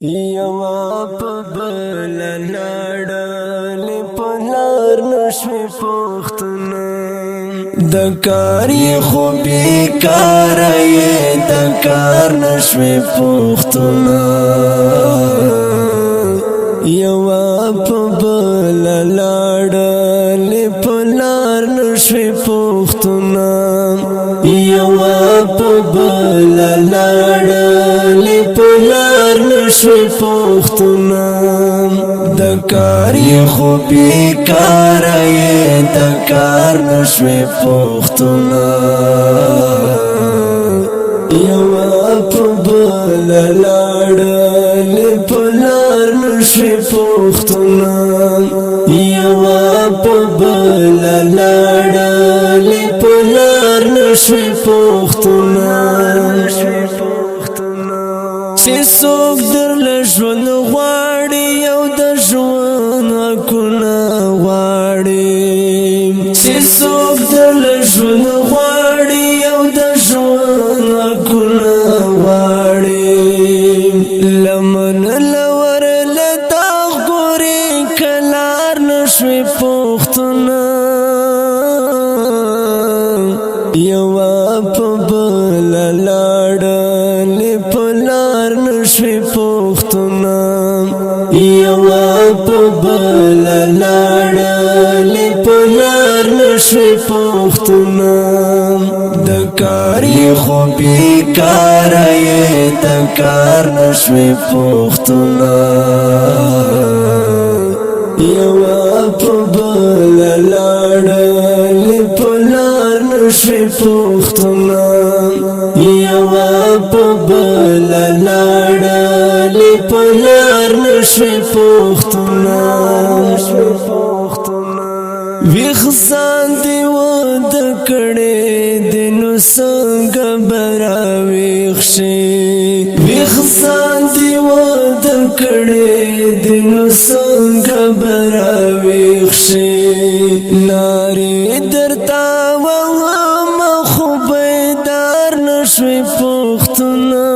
یوا په بل لاړلې په لار نشوې پوښتنه د کار یې خو بېکاره یې د کار نشوې پوښتنه یوا په بل لاړلې په لار نشوې پوښتنه یوا په بل لاړلې په لار نشوې پوښتنه د کار یې خو بېکاره یې د کار نشوې پوښتنه یوا په بل لاړلې په لار نشوې پوښتنه یوا په بل لاړلې په لار نشوې پوښتنه چې څوک درله ژوند غواړي یو د ژوند حقونه غواړي چې څوک درله ژوند غواړي یو د ژوند حقونه غواړي لمن لورله داغ ګورې که لار نشوې پوښتنه یوا په بل لاړلې په لار نشوې پوښتنه یوا په بل لاړلې په لار نشوې پوښتنه د کار یې خو بېکاره یې د کار نشوې پوښتنه یوا په بل لاړلې په لار نشوې پوښتنه یوا په بل لاړلې په لار نشوې پوښتنه ویښ ځان دې واده کړی دی نو څنګه به راویښ شي ویښ ځان دې واده کړی دی نو څنګه به راویښ شي نارې درته وومه خو بیدار نشوې پوښتنه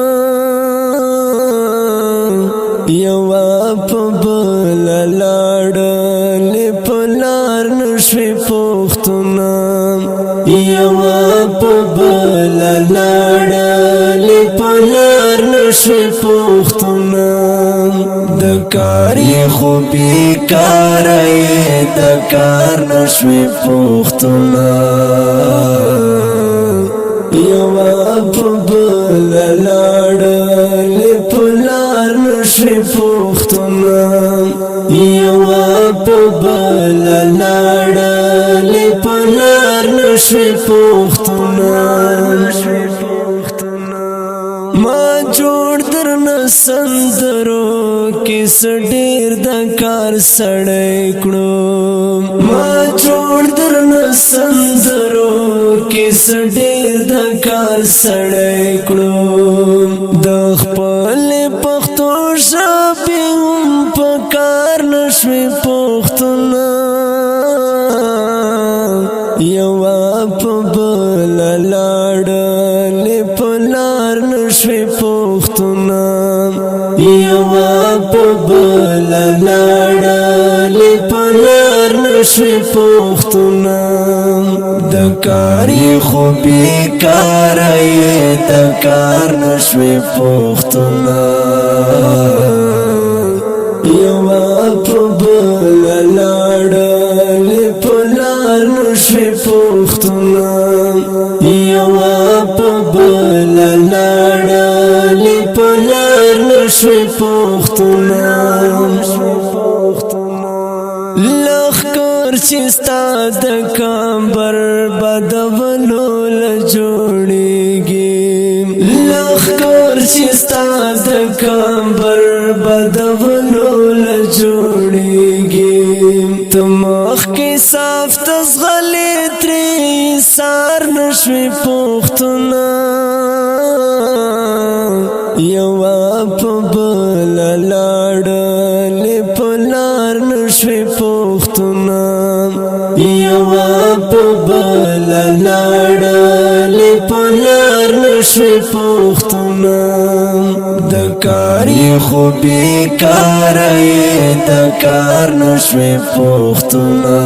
یوا په بل لاړلې په لار نشوې پوښتنه یوا په بل لاړلې په لار نشوې پوښتنه د کار یې خو بېکاره یې د کار نشوې پوښتنه یوا په بل لاړلې په لار نشوې پوښتنه یوا په بل لاړلې په لار نشوې پوښتنه ما جوړ درنه سندرو کې څه ډېر د کار سړی کړو ما جوړ درنه سندرو کې څه ډېر د کار سړی کړو د خپلې پښتو ژبې هم په کار نشوې پوښتنه یوا په بل لاړلې په لار نشوې پوښتنه یوا په بل لاړلې په لار نشوې پوښتنه د کار یې خو بېکاره یې د کار نشوې پوښتنه یوا په بل لاړلې په لار نشوې پوښتنه یوا په بل لاړلې په لار نشوې پوښتنه لښکر چې ستا د کمبر بدولو له جوړېږي لښکر چې ستا د کمبر بدولو له جوړېږي ته مخکې صاف تزغلې ترې ایثار نشوې پوښتنه یوا په بل لاړلې په لار نشوې پوښتنه یوا په بل لاړلې په لار نشوې پوښتنه د کاری خو بیکار د کار نشوي پختونه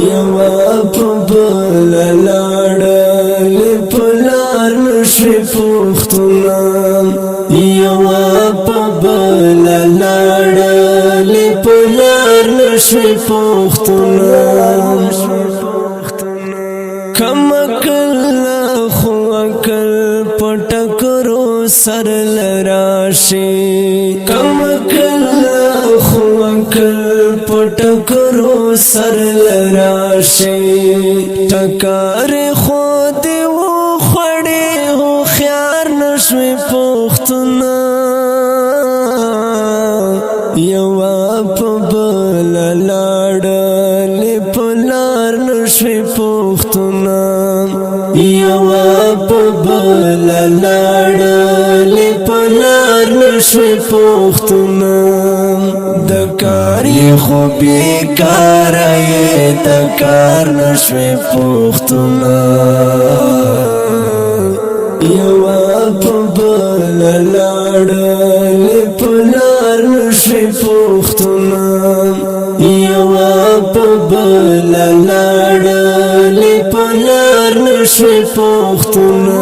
یوا په بل لاړل پلار نشوي پختونه یوا په بل لاړل پلار نشوي پختونه کم کل خو کل پټکرو سر لراشي کم کل خو کل پټکرو سر لراشي ټکار خو دی و خړې هو خيار نشوي پختونه یوا په بل لاړل پلار نشوي پختونه یوا په بل لاړل پلار نشوي پختونه د کاری خو بیکار د کار نشوي پختونه یوا په بل لاړل پلار نشوي پختونه یوا په بل لاړل پلار نشوي پختونه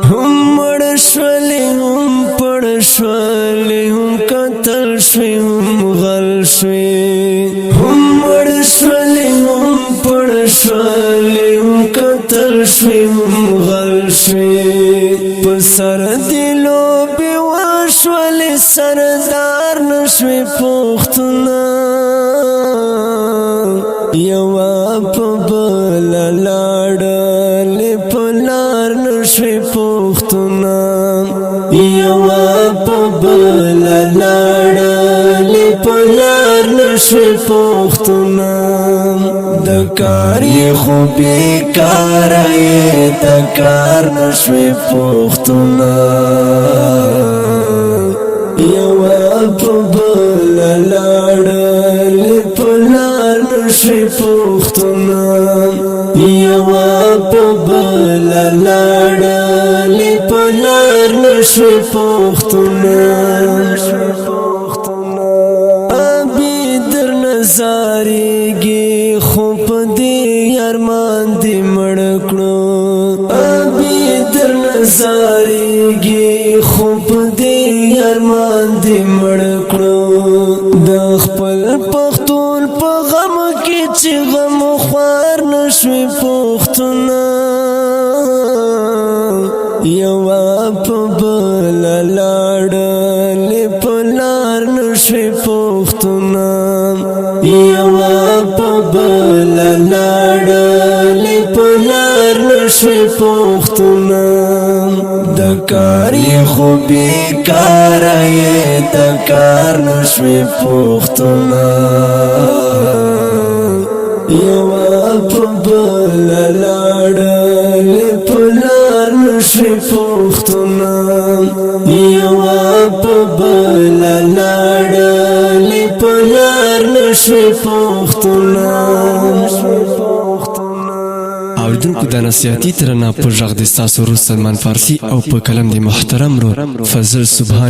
هم مړ شولې هم پړ شولې هم قتل شوي هم غل شوي هم مړ شولې هم پړ شولې هم قتل شوي هم غل شوي په سر دلو بې وشولې سردار نشوي پختونه یوا په بل لاړل پلار نشوي پختونه یوا په بل لاړل پلار نشوي پختونه د کاری خو بیکار د کار نشوي پختونه یوا په بل لاړل پلار نشوي پختونه یوا په بل لاړل پلار نشوي پختونه ابي در نظارېږي خو په دې ارمان دې مړ کړو ابي در نظارېږي خو په دې ارمان دې مړ کړو د خپل پختون په غم کې چې غم خوار نشوي پختونه یوا په بل لاړل پلار نشوي پختونه یوا په بل لاړل پلار نشوي پختونه د کاری خو بیکار د کار نشوي پختونه یوا په بل لاړل پلار نشوي پختونه یوا په بل لاړل پلار نشوي پختونه اوریدونکو د نصیحتي ترانه په غږ د ستاسو ورور سلمان فارسي او په کلم د محترم رو فضل سبحان